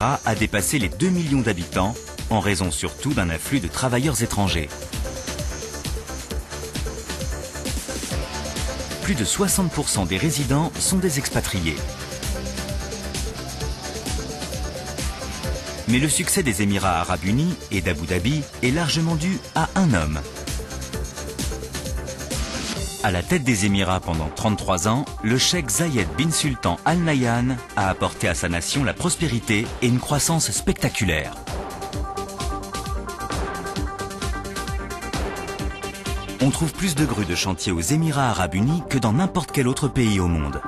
Émirats a dépassé les 2 millions d'habitants, en raison surtout d'un afflux de travailleurs étrangers. Plus de 60% des résidents sont des expatriés. Mais le succès des Émirats arabes unis et d'Abu Dhabi est largement dû à un homme. À la tête des Émirats pendant 33 ans, le cheikh Zayed bin Sultan Al Nahyan a apporté à sa nation la prospérité et une croissance spectaculaire. On trouve plus de grues de chantier aux Émirats arabes unis que dans n'importe quel autre pays au monde.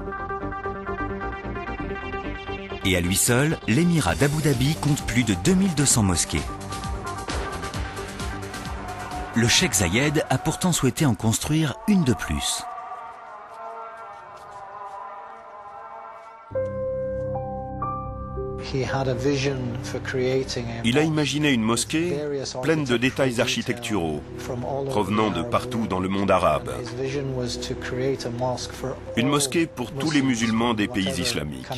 Et à lui seul, l'émirat d'Abu Dhabi compte plus de 2200 mosquées. Le cheikh Zayed a pourtant souhaité en construire une de plus. Il a imaginé une mosquée pleine de détails architecturaux provenant de partout dans le monde arabe. Une mosquée pour tous les musulmans des pays islamiques.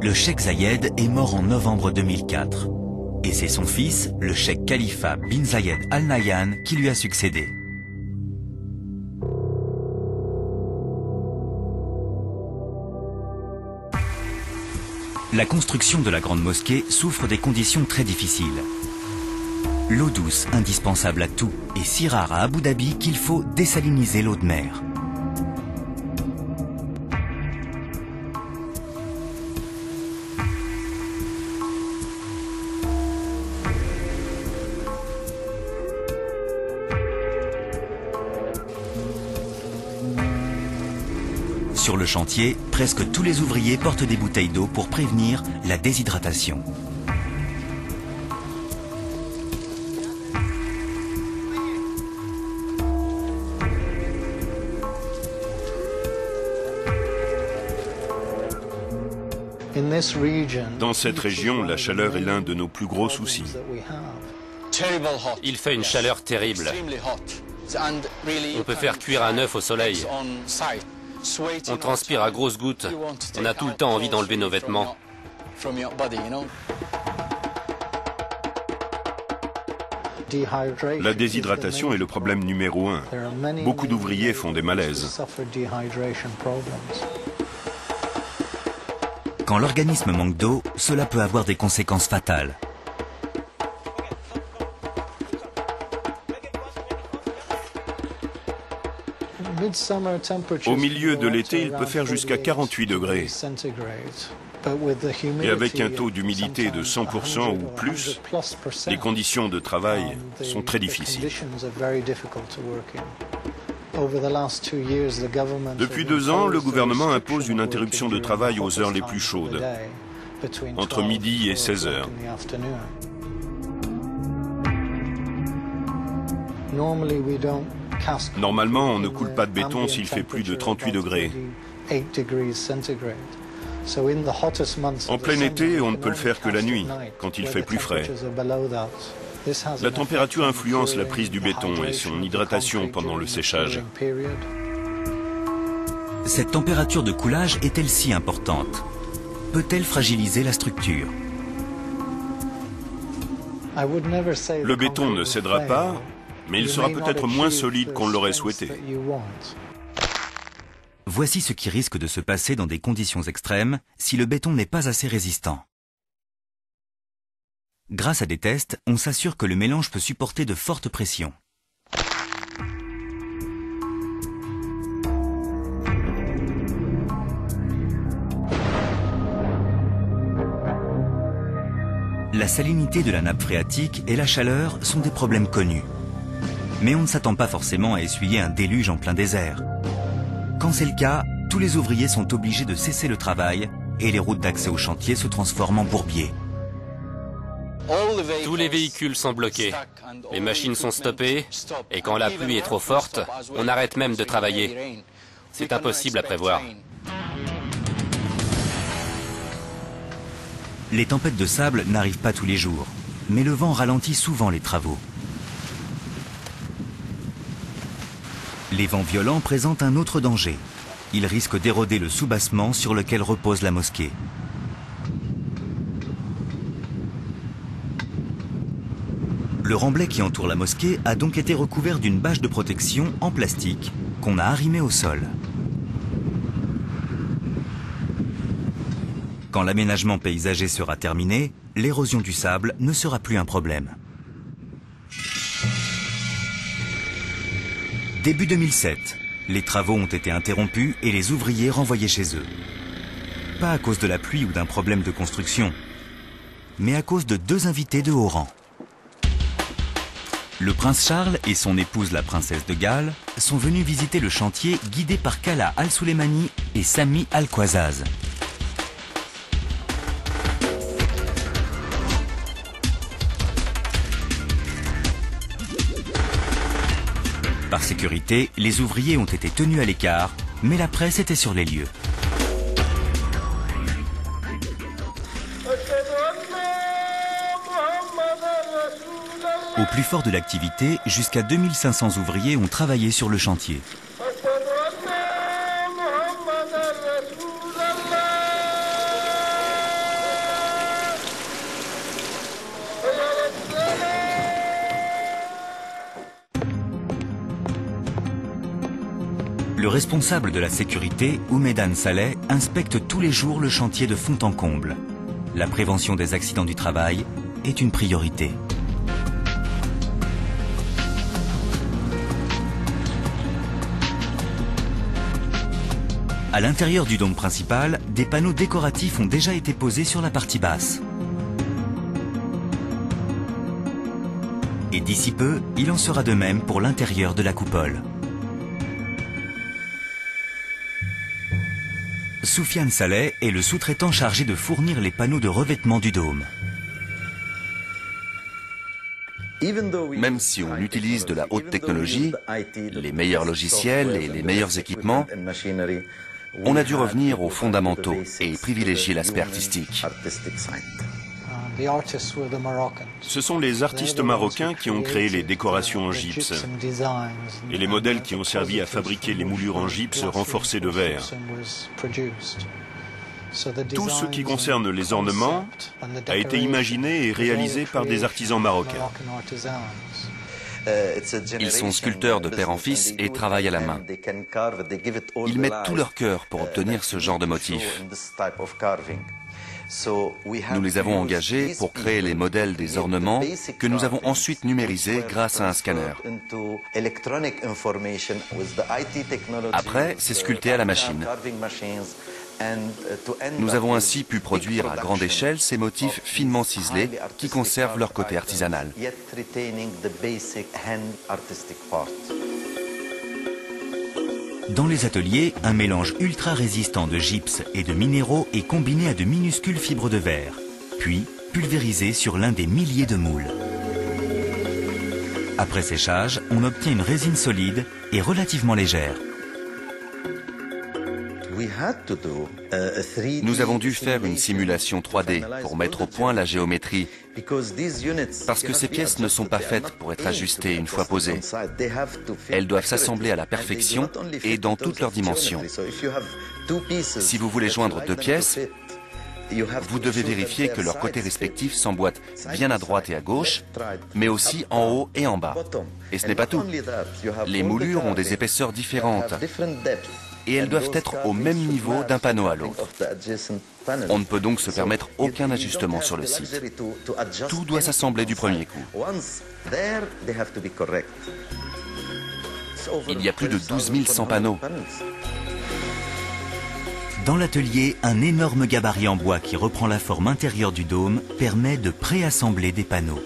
Le cheikh Zayed est mort en novembre 2004 et c'est son fils, le cheikh Khalifa bin Zayed Al Nahyan, qui lui a succédé. La construction de la grande mosquée souffre des conditions très difficiles. L'eau douce, indispensable à tout, est si rare à Abu Dhabi qu'il faut désaliniser l'eau de mer. Sur le chantier, presque tous les ouvriers portent des bouteilles d'eau pour prévenir la déshydratation. Dans cette région, la chaleur est l'un de nos plus gros soucis. Il fait une chaleur terrible. On peut faire cuire un œuf au soleil. On transpire à grosses gouttes. On a tout le temps envie d'enlever nos vêtements. La déshydratation est le problème numéro 1. Beaucoup d'ouvriers font des malaises. Quand l'organisme manque d'eau, cela peut avoir des conséquences fatales. Au milieu de l'été, il peut faire jusqu'à 48 degrés. Et avec un taux d'humidité de 100% ou plus, les conditions de travail sont très difficiles. Depuis 2 ans, le gouvernement impose une interruption de travail aux heures les plus chaudes, entre midi et 16 heures. Normalement, on ne coule pas de béton s'il fait plus de 38 degrés. En plein été, on ne peut le faire que la nuit, quand il fait plus frais. La température influence la prise du béton et son hydratation pendant le séchage. Cette température de coulage est-elle si importante? Peut-elle fragiliser la structure? Le béton ne cédera pas, mais il sera peut-être moins solide qu'on l'aurait souhaité. Voici ce qui risque de se passer dans des conditions extrêmes si le béton n'est pas assez résistant. Grâce à des tests, on s'assure que le mélange peut supporter de fortes pressions. La salinité de la nappe phréatique et la chaleur sont des problèmes connus. Mais on ne s'attend pas forcément à essuyer un déluge en plein désert. Quand c'est le cas, tous les ouvriers sont obligés de cesser le travail et les routes d'accès au chantier se transforment en bourbiers. Tous les véhicules sont bloqués. Les machines sont stoppées et quand la pluie est trop forte, on arrête même de travailler. C'est impossible à prévoir. Les tempêtes de sable n'arrivent pas tous les jours, mais le vent ralentit souvent les travaux. Les vents violents présentent un autre danger. il risque d'éroder le soubassement sur lequel repose la mosquée. Le remblai qui entoure la mosquée a donc été recouvert d'une bâche de protection en plastique qu'on a arrimée au sol. Quand l'aménagement paysager sera terminé, l'érosion du sable ne sera plus un problème. Début 2007, les travaux ont été interrompus et les ouvriers renvoyés chez eux. Pas à cause de la pluie ou d'un problème de construction, mais à cause de deux invités de haut rang. Le prince Charles et son épouse la princesse de Galles sont venus visiter le chantier guidés par Kala Al-Souleymani et Sami Al-Quazaz. Par sécurité, les ouvriers ont été tenus à l'écart, mais la presse était sur les lieux. Au plus fort de l'activité, jusqu'à 2500 ouvriers ont travaillé sur le chantier. Le responsable de la sécurité, Oumedan Saleh, inspecte tous les jours le chantier de fond en comble. La prévention des accidents du travail est une priorité. À l'intérieur du dôme principal, des panneaux décoratifs ont déjà été posés sur la partie basse. Et d'ici peu, il en sera de même pour l'intérieur de la coupole. Soufiane Saleh est le sous-traitant chargé de fournir les panneaux de revêtement du dôme. Même si on utilise de la haute technologie, les meilleurs logiciels et les meilleurs équipements, on a dû revenir aux fondamentaux et privilégier l'aspect artistique. Ce sont les artistes marocains qui ont créé les décorations en gypse et les modèles qui ont servi à fabriquer les moulures en gypse renforcées de verre. Tout ce qui concerne les ornements a été imaginé et réalisé par des artisans marocains. Ils sont sculpteurs de père en fils et travaillent à la main. Ils mettent tout leur cœur pour obtenir ce genre de motif. Nous les avons engagés pour créer les modèles des ornements que nous avons ensuite numérisés grâce à un scanner. Après, c'est sculpté à la machine. Nous avons ainsi pu produire à grande échelle ces motifs finement ciselés qui conservent leur côté artisanal. Dans les ateliers, un mélange ultra résistant de gypse et de minéraux est combiné à de minuscules fibres de verre, puis pulvérisé sur l'un des milliers de moules. Après séchage, on obtient une résine solide et relativement légère. Nous avons dû faire une simulation 3D pour mettre au point la géométrie, parce que ces pièces ne sont pas faites pour être ajustées une fois posées. Elles doivent s'assembler à la perfection et dans toutes leurs dimensions. Si vous voulez joindre deux pièces, vous devez vérifier que leurs côtés respectifs s'emboîtent bien à droite et à gauche, mais aussi en haut et en bas. Et ce n'est pas tout. Les moulures ont des épaisseurs différentes et elles doivent être au même niveau d'un panneau à l'autre. On ne peut donc se permettre aucun ajustement sur le site. Tout doit s'assembler du premier coup. Il y a plus de 12 100 panneaux. Dans l'atelier, un énorme gabarit en bois qui reprend la forme intérieure du dôme permet de préassembler des panneaux.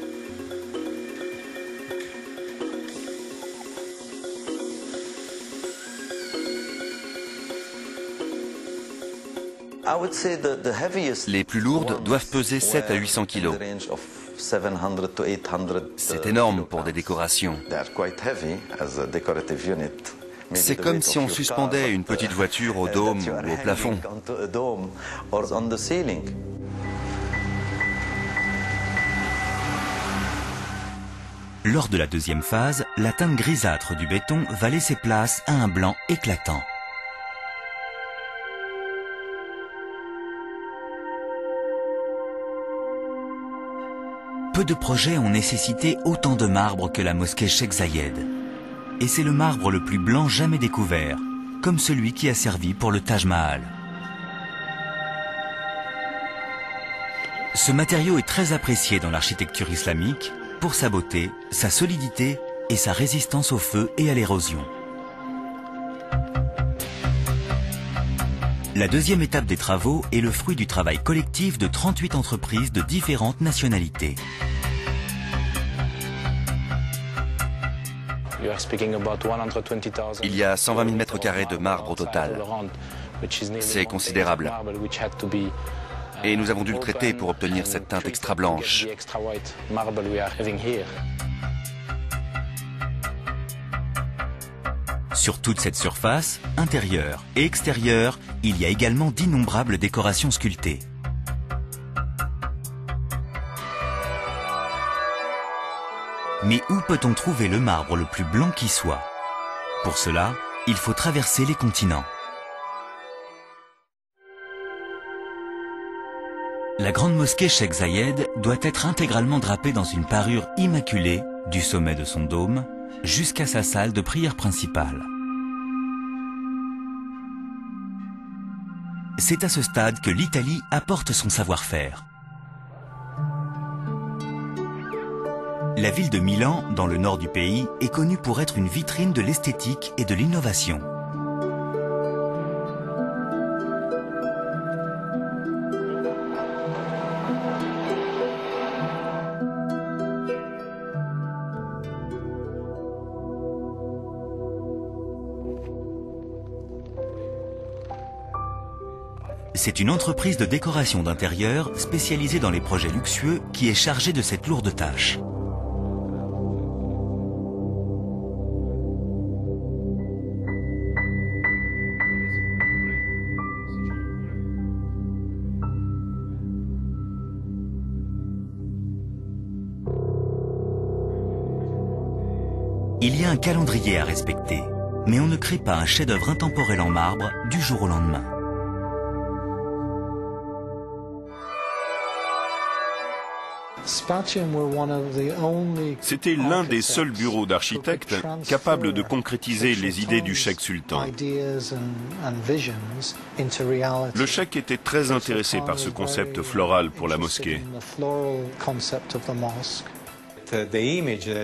Les plus lourdes doivent peser 7 à 800 kilos. C'est énorme pour des décorations. C'est comme si on suspendait une petite voiture au dôme ou au plafond. Lors de la deuxième phase, la teinte grisâtre du béton va laisser place à un blanc éclatant. peu de projets ont nécessité autant de marbre que la mosquée Cheikh Zayed. Et c'est le marbre le plus blanc jamais découvert, comme celui qui a servi pour le Taj Mahal. Ce matériau est très apprécié dans l'architecture islamique pour sa beauté, sa solidité et sa résistance au feu et à l'érosion. La deuxième étape des travaux est le fruit du travail collectif de 38 entreprises de différentes nationalités. Il y a 120 000 mètres carrés de marbre au total. C'est considérable. Et nous avons dû le traiter pour obtenir cette teinte extra blanche. Sur toute cette surface, intérieure et extérieure, il y a également d'innombrables décorations sculptées. Mais où peut-on trouver le marbre le plus blanc qui soit? Pour cela, il faut traverser les continents. La grande mosquée Cheikh Zayed doit être intégralement drapée dans une parure immaculée, du sommet de son dôme jusqu'à sa salle de prière principale. C'est à ce stade que l'Italie apporte son savoir-faire. La ville de Milan, dans le nord du pays, est connue pour être une vitrine de l'esthétique et de l'innovation. C'est une entreprise de décoration d'intérieur spécialisée dans les projets luxueux qui est chargée de cette lourde tâche. Il y a un calendrier à respecter, mais on ne crée pas un chef-d'œuvre intemporel en marbre du jour au lendemain. C'était l'un des seuls bureaux d'architectes capables de concrétiser les idées du cheikh sultan. Le cheikh était très intéressé par ce concept floral pour la mosquée.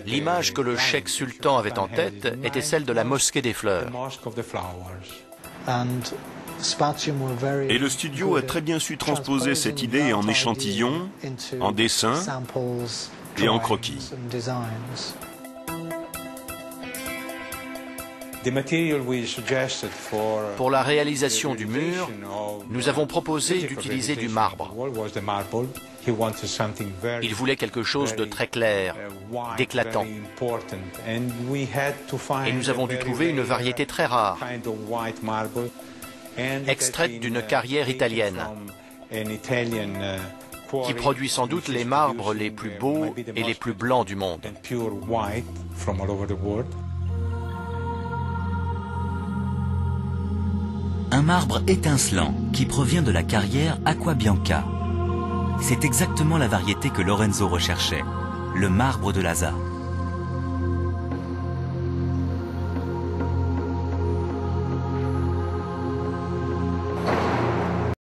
L'image que le cheikh sultan avait en tête était celle de la mosquée des fleurs. Et le studio a très bien su transposer cette idée en échantillons, en dessins et en croquis. Pour la réalisation du mur, nous avons proposé d'utiliser du marbre. Il voulait quelque chose de très clair, d'éclatant. Et nous avons dû trouver une variété très rare, extraite d'une carrière italienne, qui produit sans doute les marbres les plus beaux et les plus blancs du monde. Un marbre étincelant qui provient de la carrière Acqua Bianca. C'est exactement la variété que Lorenzo recherchait, le marbre de Lhasa.